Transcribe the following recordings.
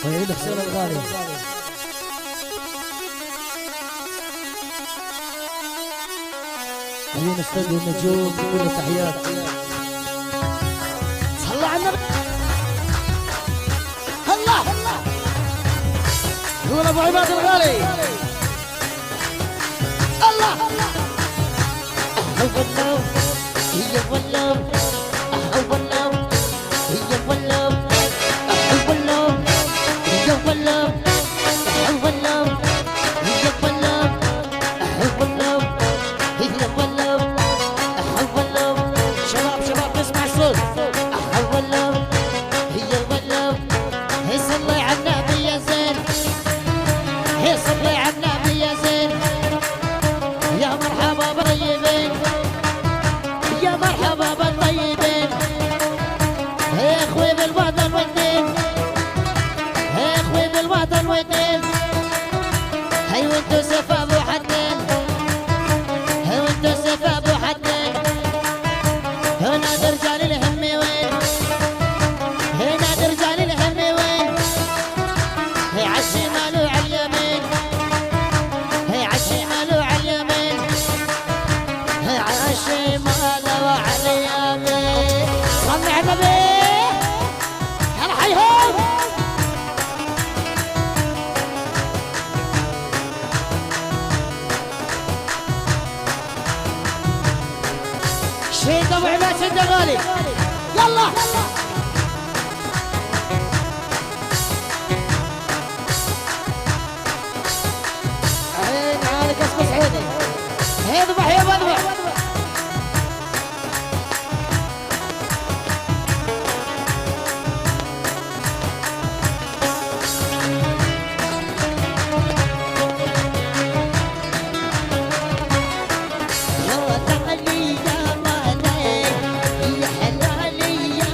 ويعيد حسين الغالي. عيون استوديو النجوم بكل التحيات. صلى على النبي. الله يقول ابو عباد الغالي. الله هو النوم هي والنوم هو النوم هي والنوم هو النوم هي والنوم هو النوم هي والنوم هو النوم هي والنوم هو النوم. شباب نسمع الصوت. هو النوم هي والنوم. هي صلي على النبي يا زين. هي صلي على النبي يا زين. يا مرحبا بالطيبين يا مرحبا بالطيبين. يا اخوي بالوطن والدين يا اخوي بالوطن والدين. هي وانتو سفا ابو حدين هي وانتو سفا ابو حدين. هنا رجال الهم وين هنا رجال الهم وين. هي عالشمال وعلى اليمين هي عالشمال وعلى اليمين هي عالشمال وعلى اليمين. صلي على النبي. هلا حيهم شهيد ابو عباد شد غالي. يلا عين عالي قصقص عيني. اذبح يا اذبح. يا حلالي يا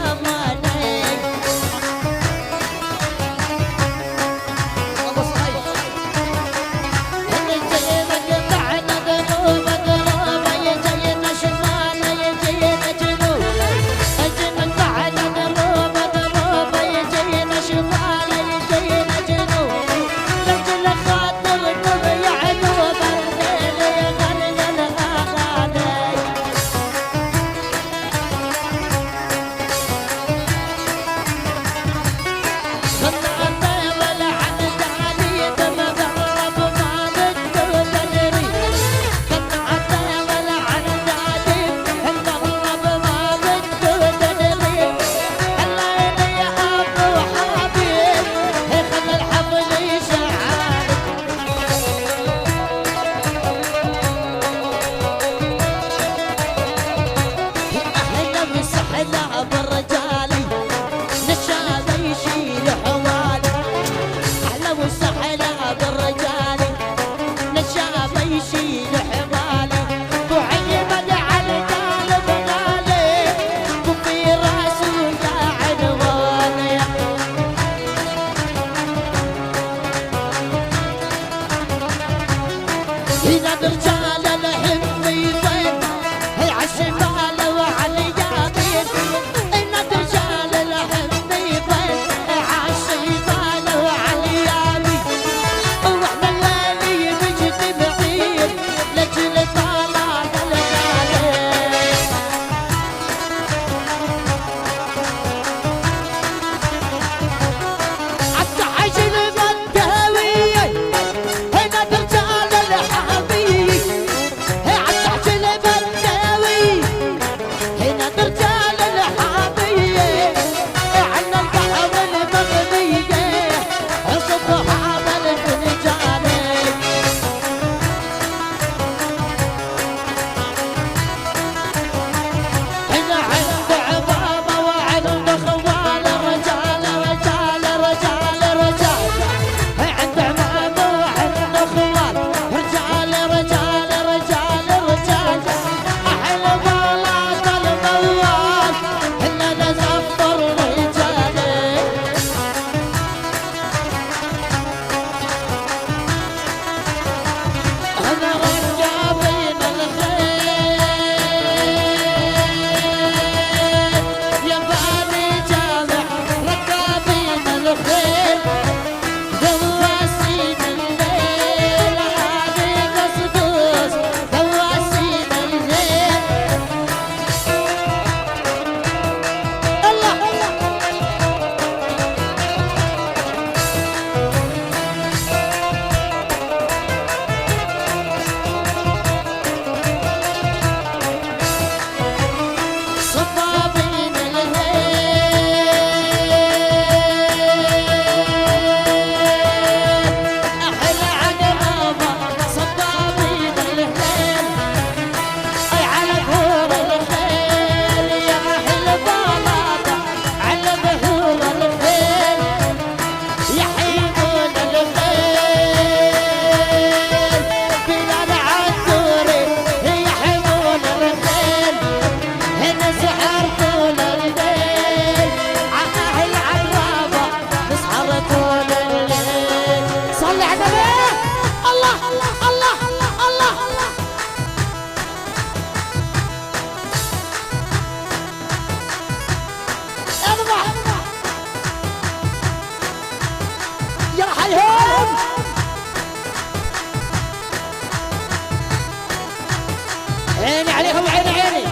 عليهم عين عيني.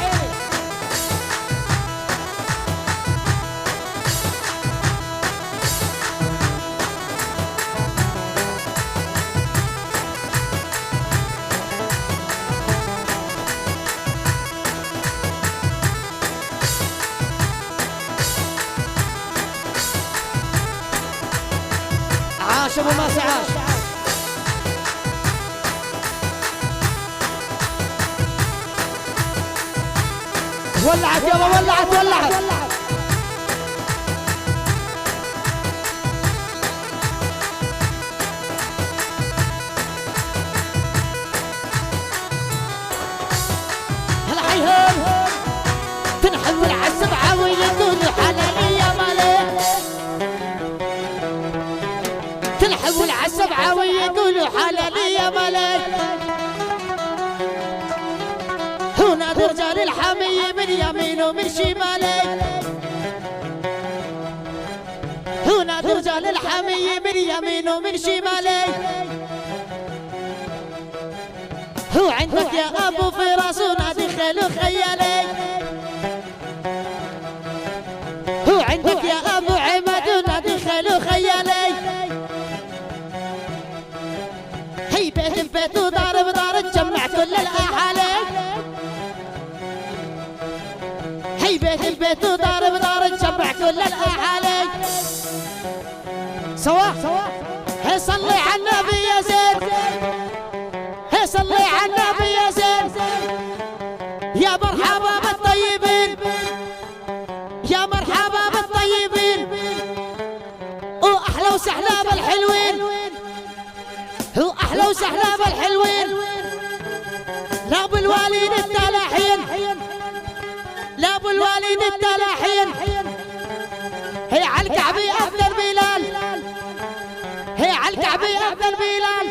عاش ابو ماسي عاش. ولعت يابا ولعت ولعت. هلا حيهم تنحول عالسبعة ويقولوا حلالي يا مالك. تنحول عالسبعة ويقولوا حلالي يا مالك. هنا رجال الحمية من يمين ومن شمالي. هنا رجال الحمية من يمين ومن شمالي. هو عندك يا ابو فراس ونادي خيل وخيالي. هو عندك يا ابو عماد ونادي خيل وخيالي. هي بيت ببيت ودار بدار تجمع كل الاحالي. هي بيت البيت ودار بدار تجمع كل الاحالي. سوا هي صلي على النبي يا زين. هي صلي على النبي يا زين. يا مرحبا بالطيبين. يا مرحبا بالطيبين. واحلى وسهلا بالحلوين. واحلى وسهلا بالحلوين. لا بالوالين التلاحين. لا بالوالد التلاحين. هي على الكعبي افضل بلال. هي على الكعبي افضل بلال.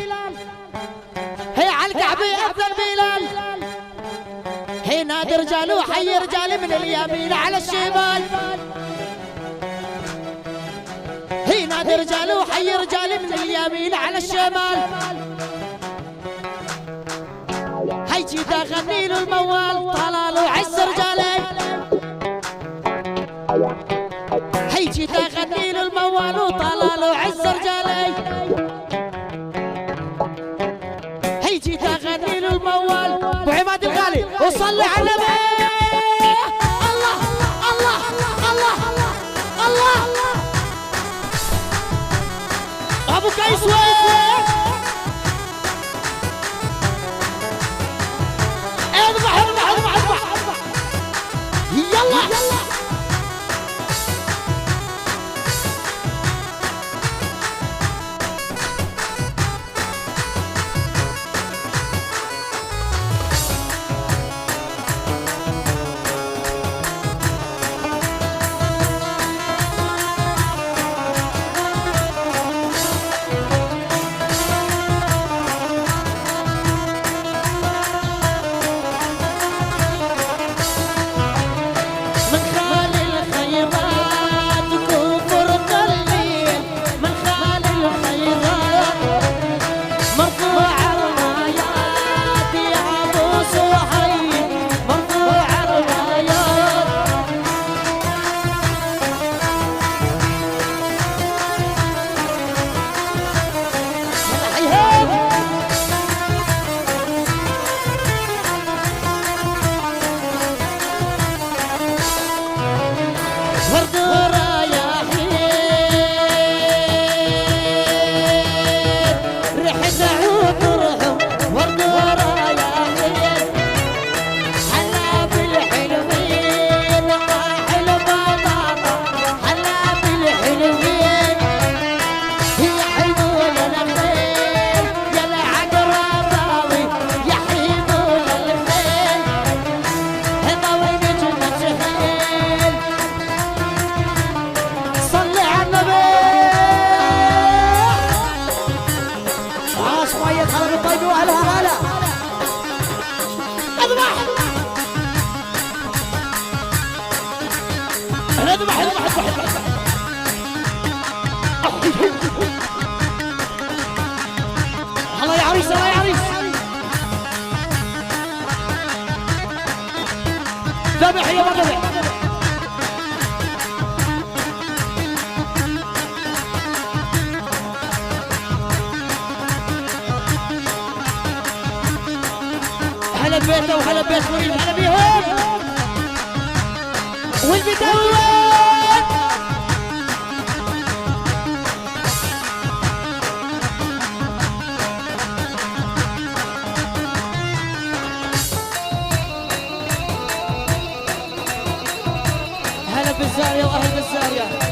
هي على الكعبي افضل بلال. هي نادي رجال وحي رجال من اليمين على الشمال. هي نادي رجال وحي رجال من اليمين على الشمال. هي جيت اغني له الموال طلال وعز رجالي. هي جيت اغني له الموال وطلال وعز رجالي. هي جيت اغني له الموال ابو عماد الغالي وصلي على النبي. الله الله الله الله ابو كيس وين. اذبح اذبح اذبح اذبح. يلا ذبح يابا ذبح. هلا ببيته وهلا ببيت مريم، هلا بيهم والبدوات. هلا بالزاوية واهل بالزاوية.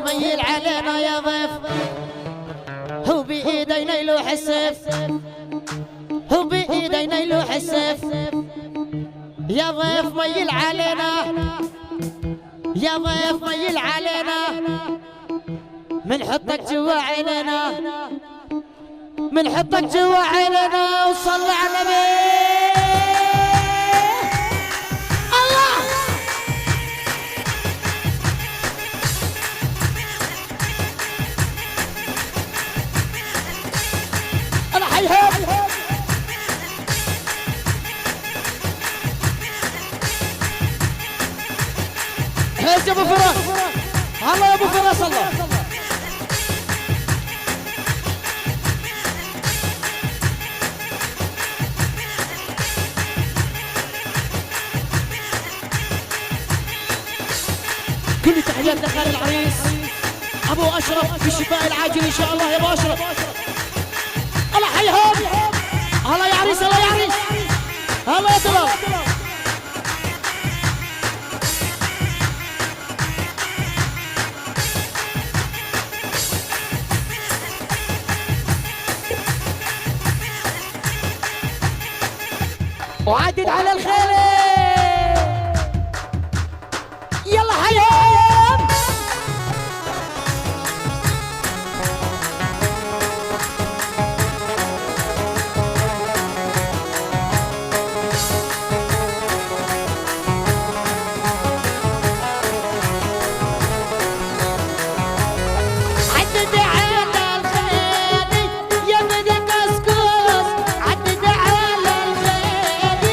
ميل علينا يا ضيف، هو بإيدينا يلوح السيف، هو بإيدينا يلوح السيف. يا ضيف ميل علينا، يا ضيف ميل علينا، منحطك جوا عينينا، منحطك جوا عينينا. وصلي على النبي. هيك يا ابو فراس، الله يا ابو فراس الله. كل تحيات لخال العريس ابو اشرف بالشفاء العاجل ان شاء الله يا ابو اشرف. الله حيهم، الله يا عريس، الله يا عريس، الله يا تمام. وعدد على الخيل، يلا حيهم. عدد على الخيل يا بدك اسكوس، عدد على الخيل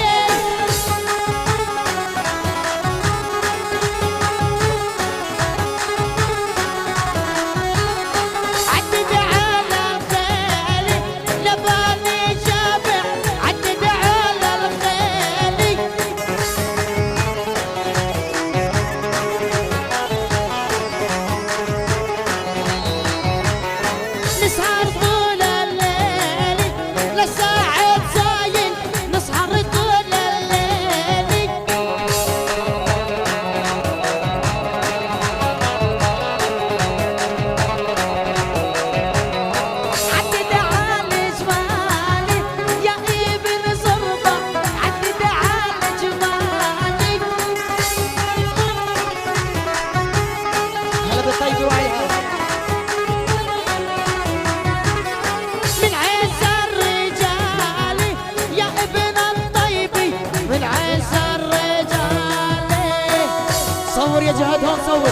صور يا جهاد هون صور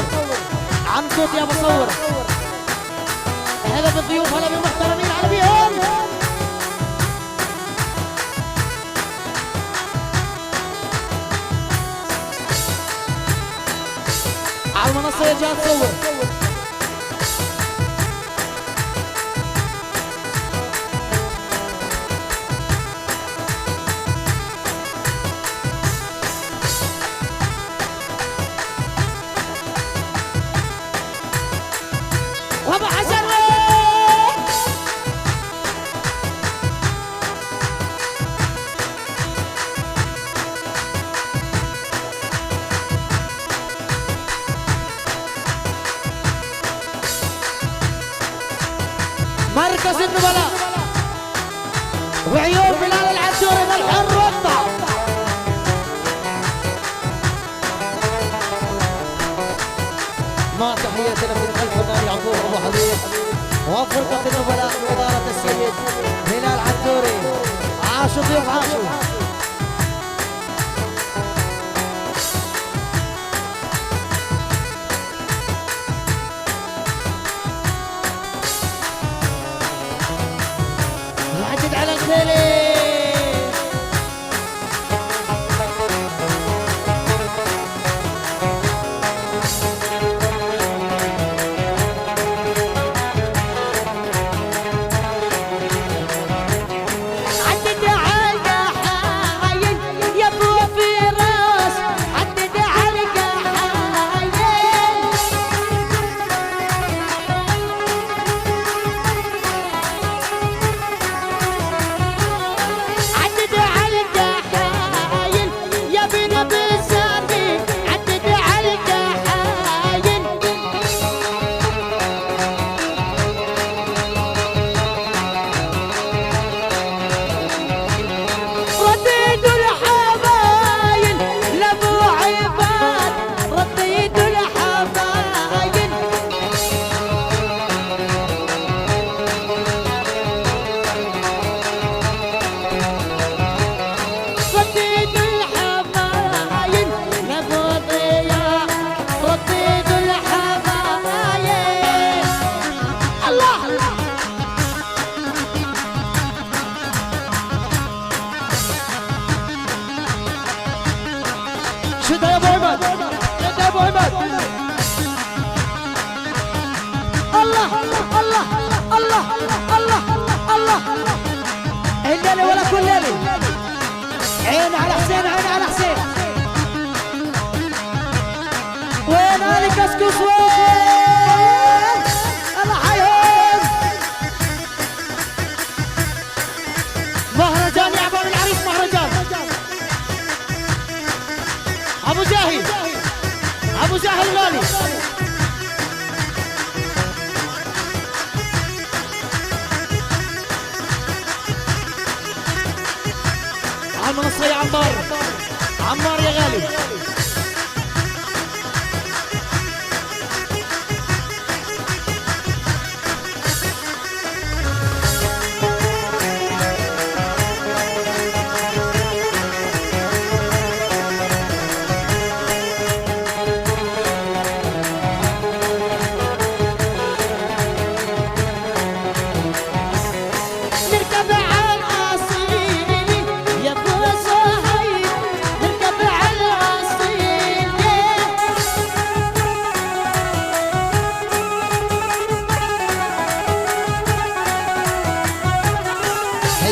عن صوت يا بصور. هلا بالضيوف هلا بالمحترمين على بيهم على المنصة يا جهاد صور. وابو حسن مركز النبلاء وعيون بلال العدوري بالحر والطع. مع تحياتنا من الفنان يعقوب ابو حبيب وفرقه النبلاء باداره السيد بلال العدوري. عاشوا ضيوف عاشوا. نعدد على الخيلي شدها يا ابو عماد شدها يا ابو عماد. الله الله الله الله الله الليله ولا كل ليله. عين على حسين عين على حسين. وين علي كسكس وين؟ الله حيهم. مهرجان يا عبان العريس مهرجان. ابو جاهل ابو جاهل غالي. على المنصة يا عمار عمار يا غالي.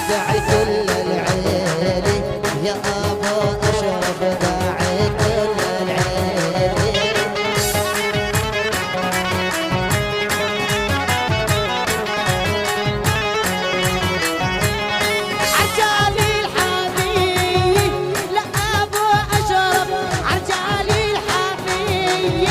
داعي كل العيلي يا ابو اشرف داعي كل العيلي. عجالي الحبيب لا ابو اشرف عجالي الحبيب.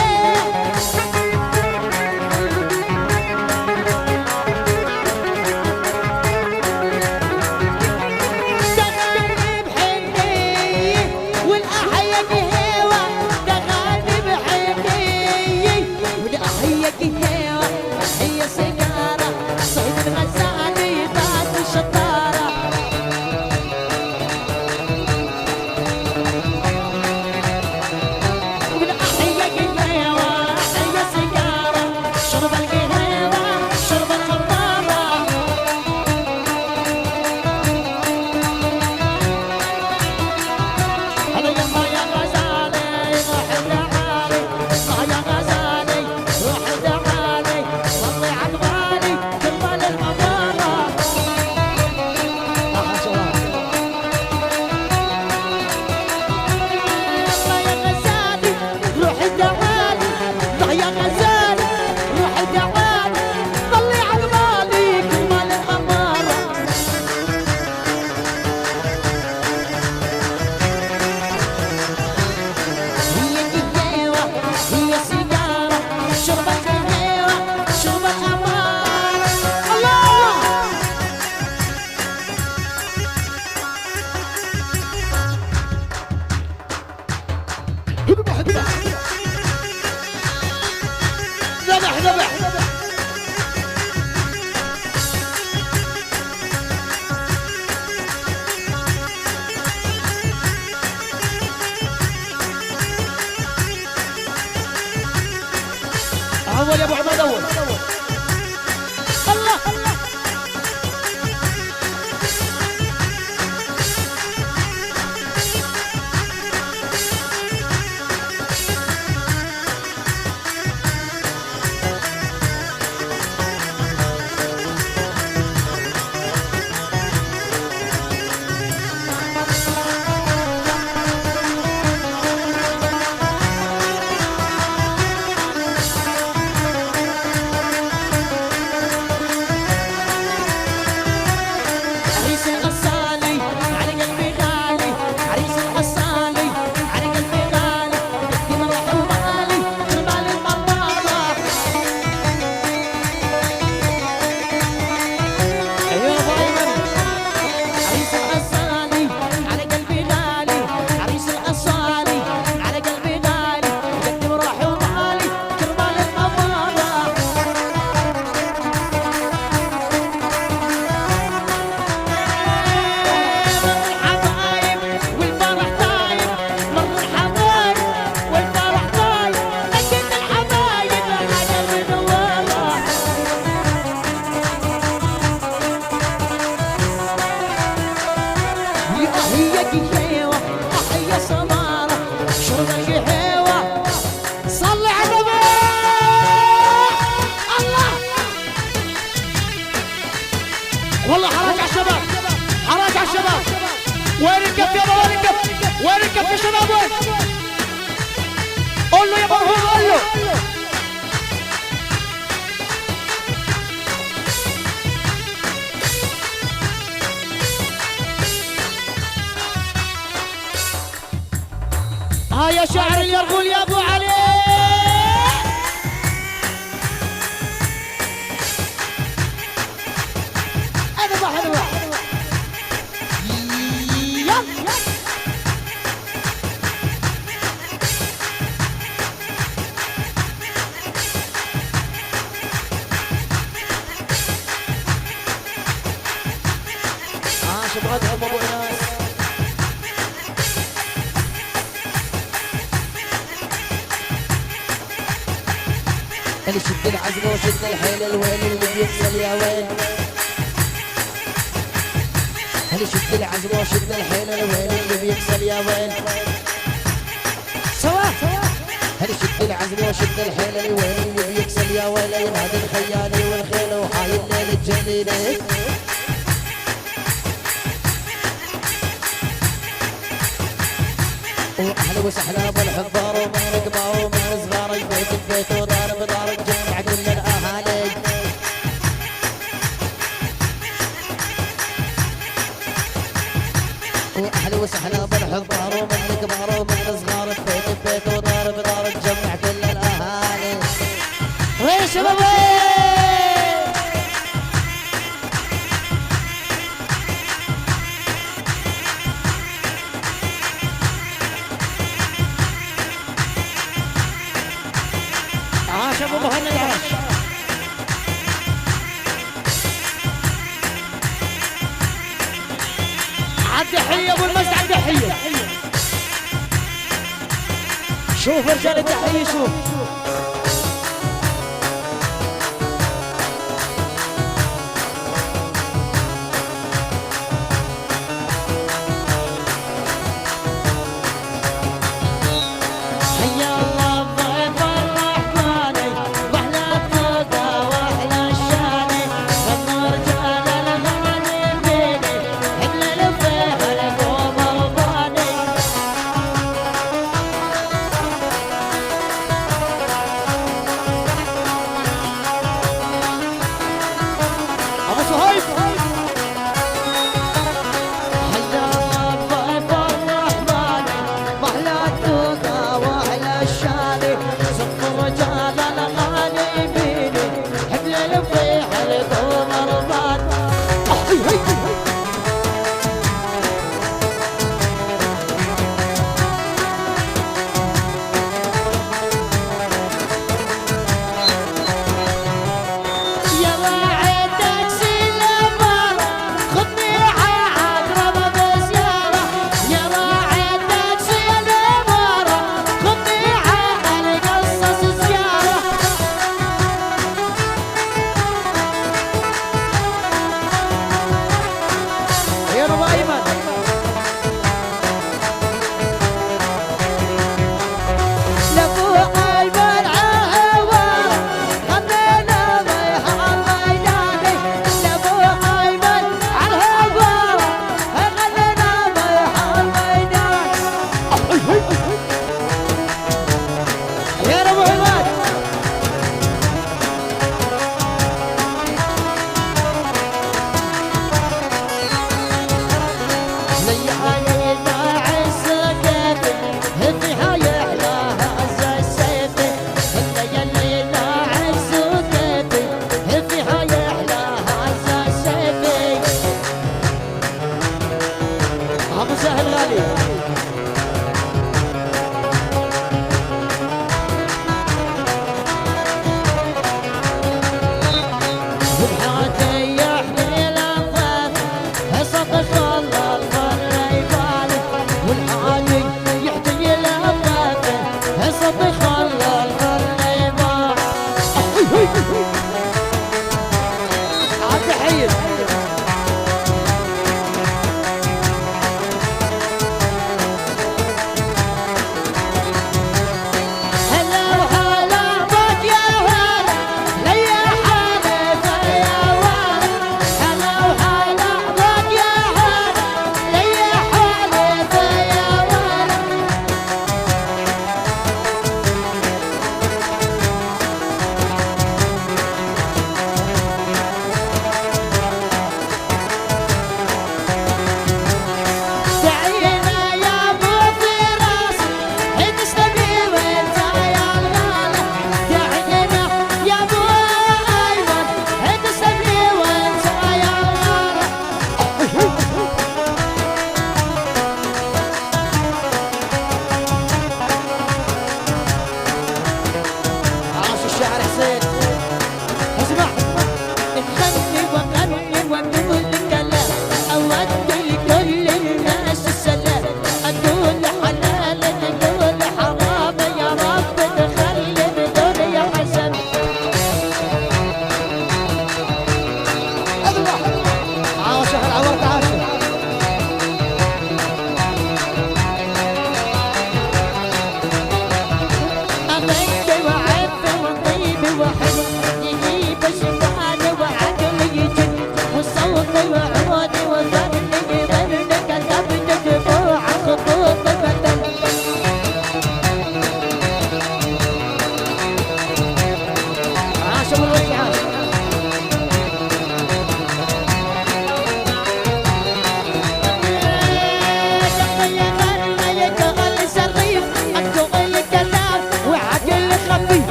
شربت الهوى شربت خمار الله ذبح ذبح اول يا ابو عماد اول الله الله والله حراج على الشباب حراج على الشباب وين الكف يابا وين الكف وين الكف يا شباب وين قول له يا مرهون قول له يا شاعر اليرغول يا ابو علي اذبح اذبح يلا شبغتهم ابو اناس اللي شد العزم وشد الحيل الوين اللي بيكسل يا وين اللي شد العزم وشد الحيل الوين اللي بيكسل يا وين سوا اللي شد العزم وشد الحيل الوين اللي بيكسل يا وين ينهد الخيالي والخيل وحايل ليل الجليلة واهلا وسهلا بالحضار ومن كبار ومن صغار البيت البيت ودار بدار الجامع كل الاهالي واهلا وسهلا بالحضار ومن كبار ومن صغار البيت البيت ودار بدار الجامع كل الاهالي وين شباب عاش ابو مهند عاش عالتحية ابو المسجد عالتحية شوف رجال التحية شوف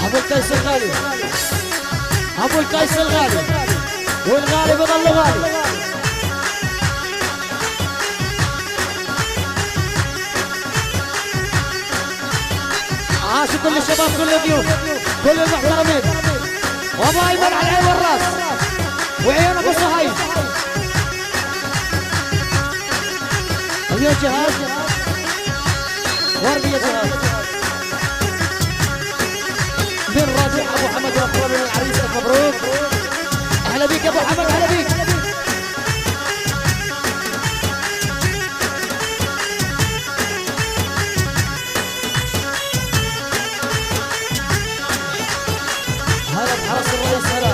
ابو القيس الغالي، ابو القيس الغالي، والغالي بظل غالي. عاش كل الشباب، كل الضيوف، كل المحترمين، وابو ايمن على العين والراس وعيون ابو صهيب. اليوم جهاز وردي يا جهاز من راجع ابو حمد واخوانه العريس. مبروك، اهلا بيك يا ابو حمد، اهلا بيك. هلا بحرس الرئيس، هلا.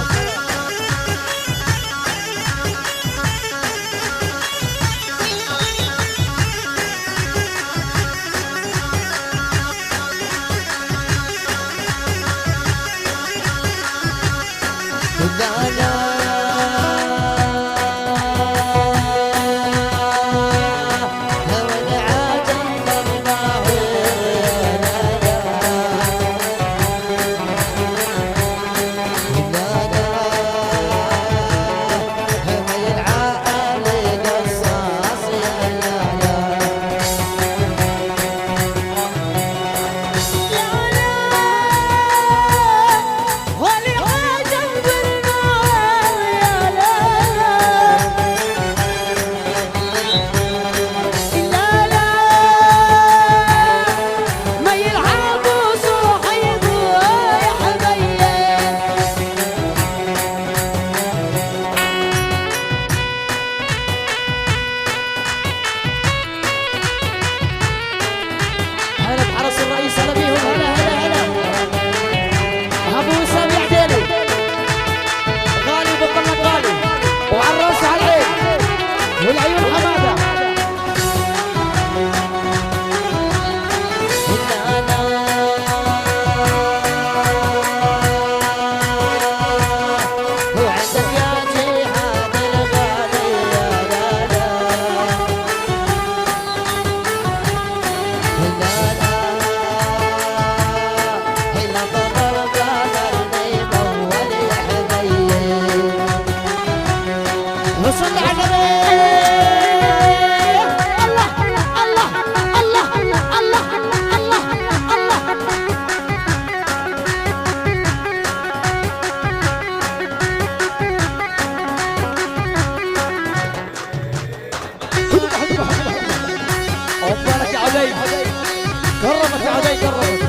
كرمت يا عدي، كرمت.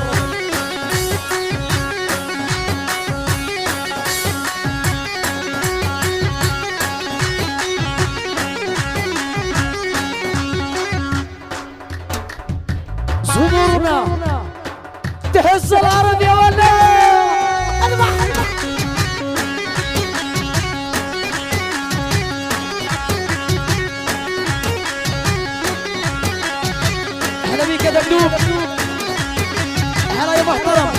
زمرنا تحس الارض يا ولد. اهلا بيك يا دبدوب، هلا يا محترم،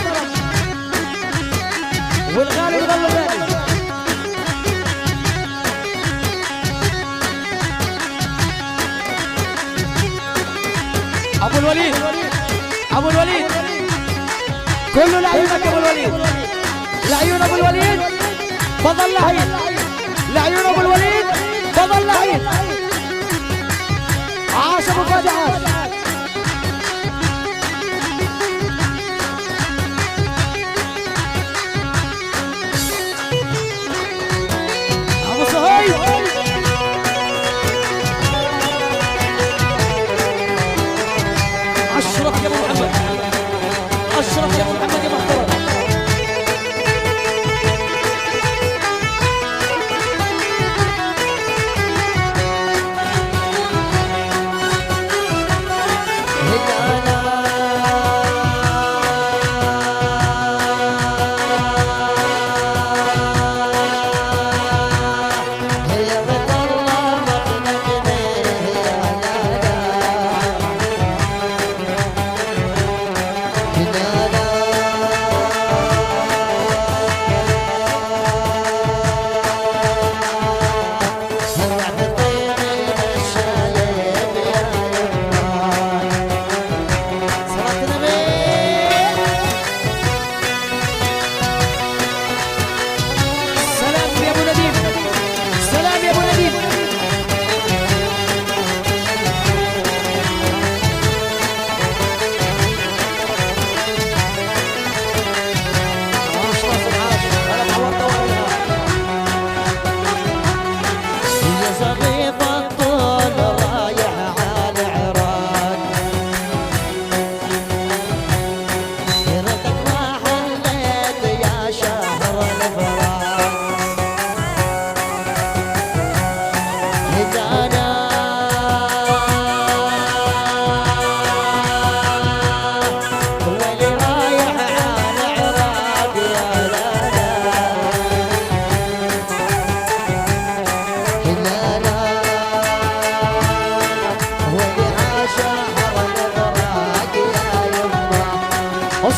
والغالي يظل غالي. ابو الوليد، ابو الوليد، كله لعيونك يا ابو الوليد، لعيون ابو الوليد فضل لعيب، لعيون ابو الوليد فضل لعيب. عاش ابو فادي، عاش.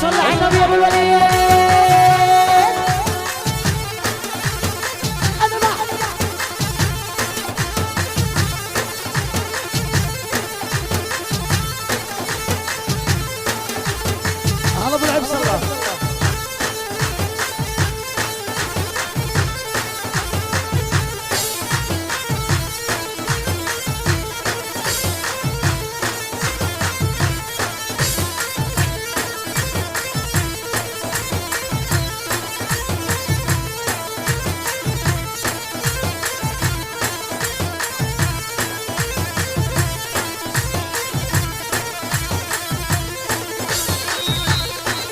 وصل على النبي ابو الوليد. هلا ابو العب صلاح.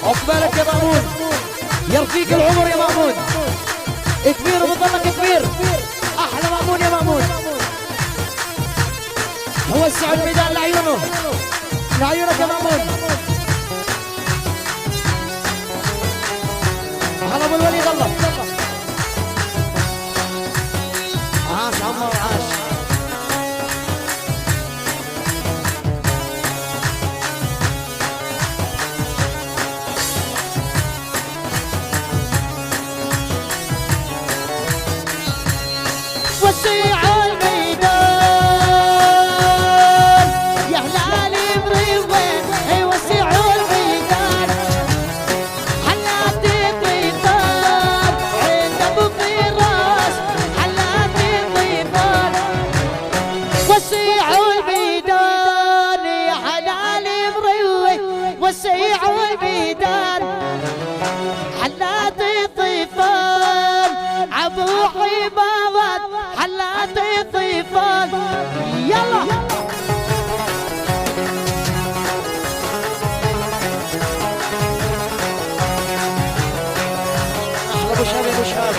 عقبالك يا مأمون، يرفيك العمر يا مأمون، كبير وبتضلك كبير، أحلى مأمون يا مأمون. وسع الميدان لعيونه، لعيونك يا مأمون. هلا أبو الوليد الله. عاش عمار عاش. وسيع الميدان يا هلالي بريوين، اي وسيع الميدان حلاتي طيفان عند ابو فراس، حلاتي طيفان. وسيع الميدان يا هلالي بريوين، وسيع الميدان حلاتي طيفان عبو حبابات، حلاتي طيفان. يلا احلى ابو شهاب يا ابو شهاب.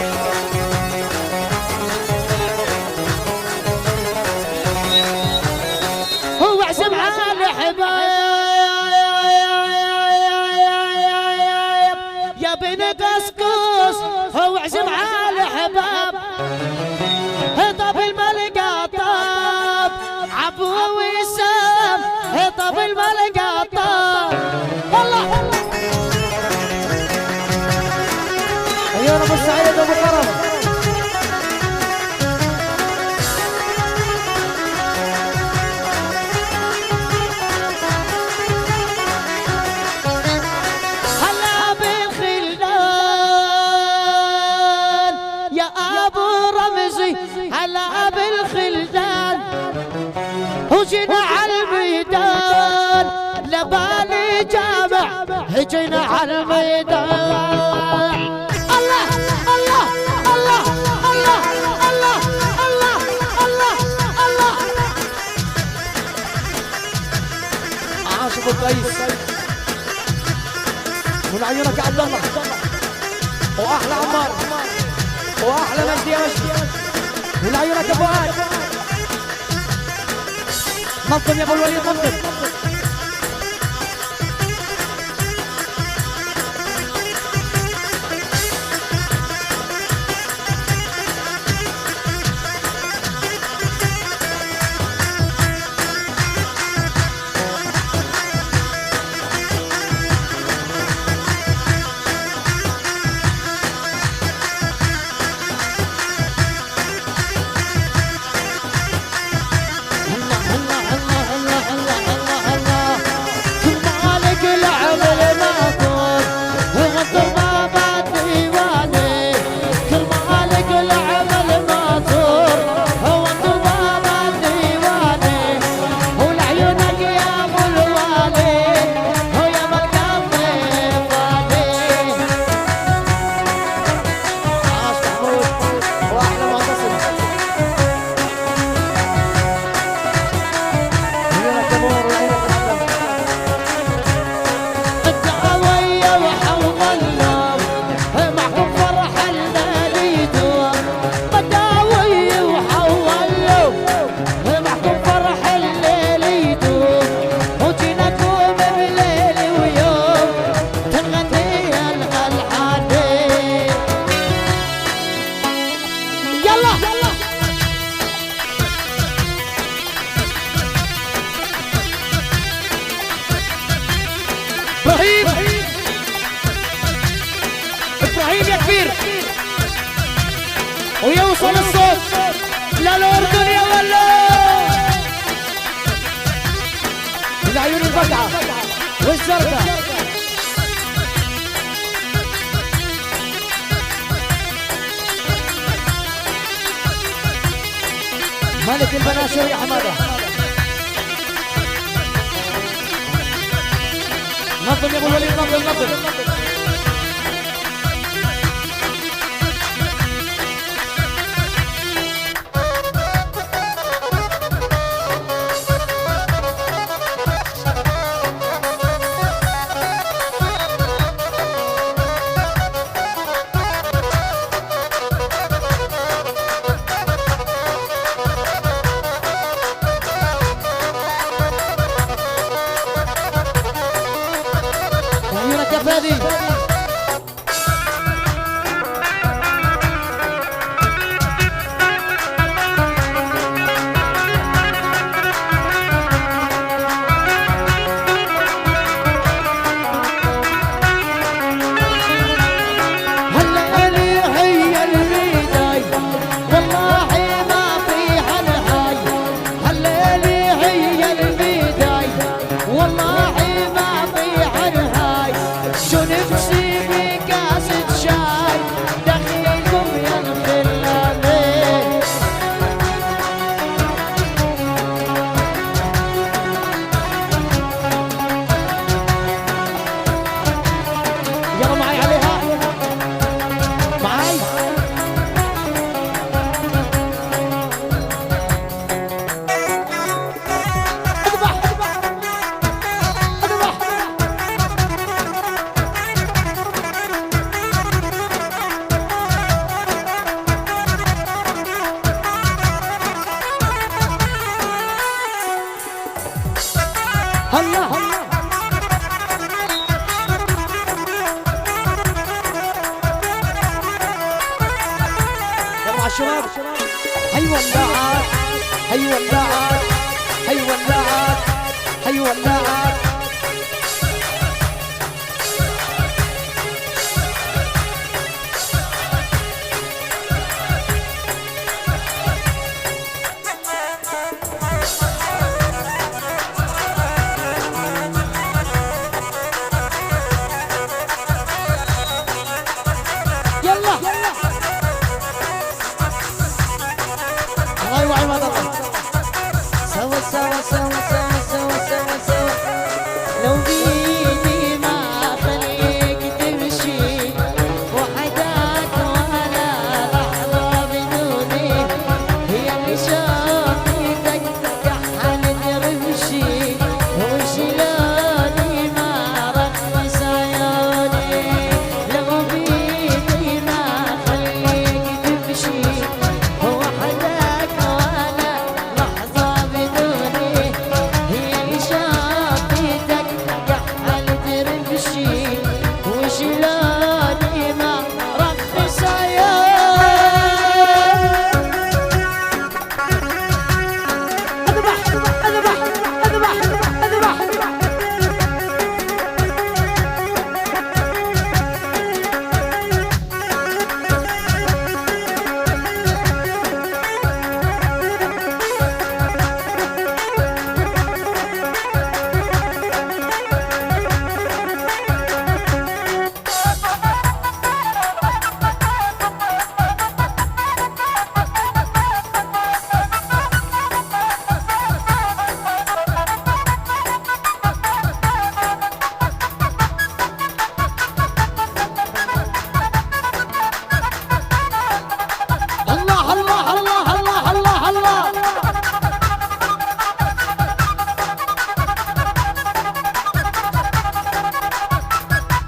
هو عزم على حبايب يا بن قسقس، هو عزم على حباب هطب الملقى طاب عبو وسام، هطب الملقى طاب. والله عيون ابو سعيد ابو كرم. هلا بالخلدان يا ابو رمزي، هلا بالخلدان وجينا على الميدان لبالي جامع، هجينا على الميدان. الله الله الله الله الله الله الله الله. عاش ابو قيس من عيونك يا عبد الله، واحلى عمار واحلى مجدي يا مجدي من عيونك يا ابو عاد. نظم يا ابو الوليد نظم. الله الله الله الله الله الله بالشرطة. ملك البناشر يا حماده. نظم يا ابو الوليد، نظم. الشباب حي ولعات، حي ولعات، حي ولعات، حي ولعات.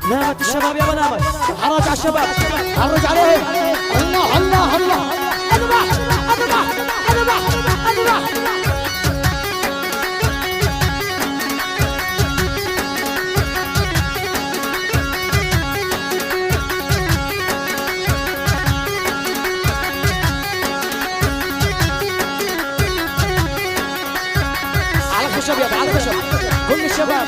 نامت الشباب يا بنامت، حرج على الشباب، حرج عليهم. الله الله الله، اذبح اذبح اذبح اذبح. على الخشب يا على الخشب، كل الشباب.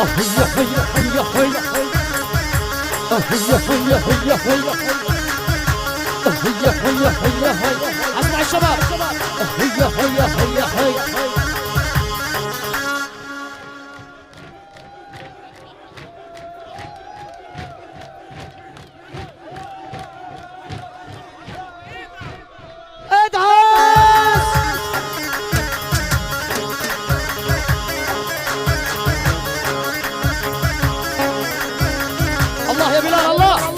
هيا هيا هيا هيا هيا هيا هيا هيا هيا هيا هيا اسمع الشباب هيا هيا هيا هيا الله يا بلال الله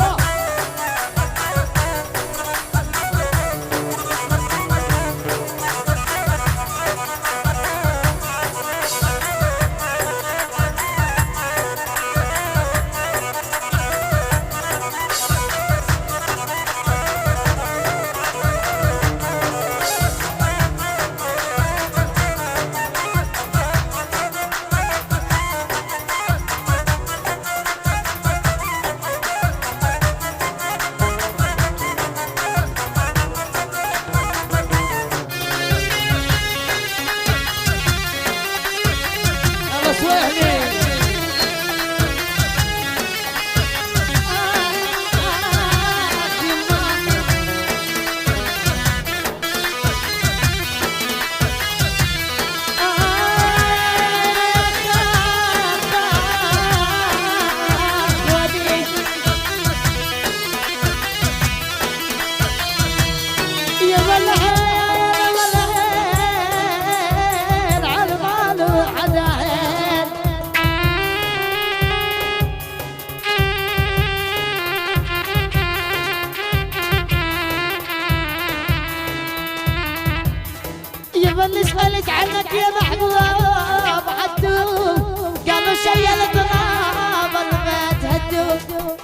يبل سألت عنك يا محبوب عدوب قالوا شيل الغاب البيت هدوب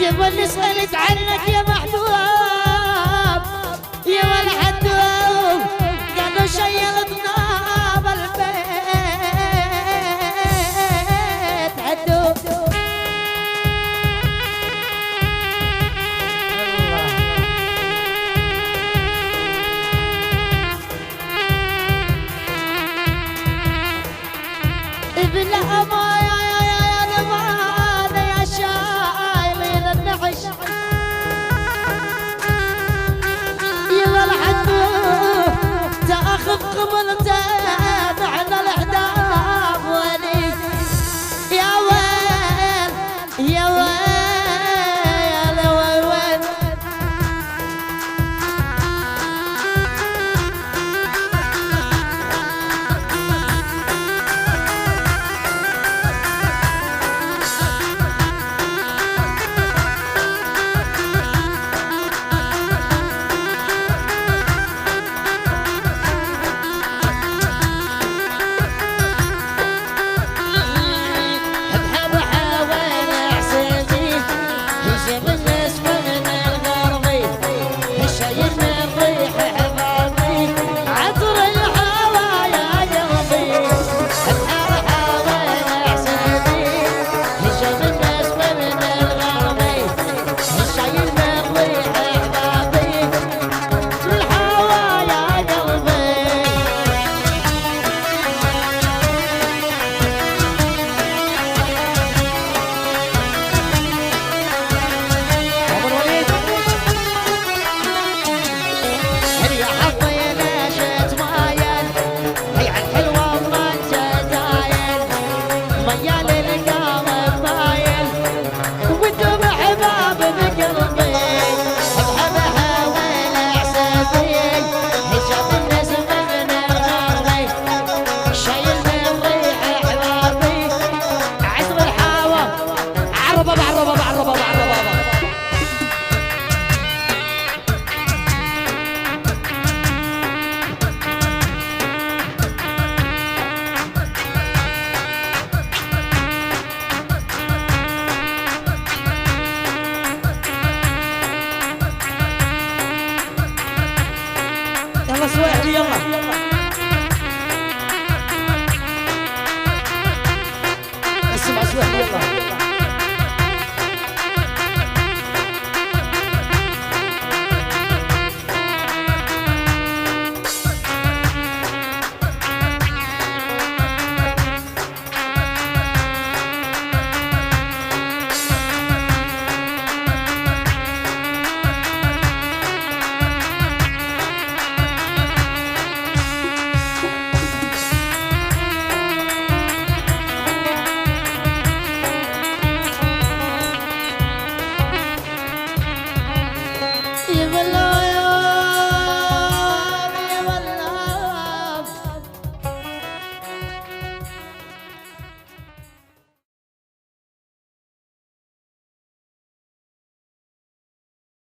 يبل سألت عنك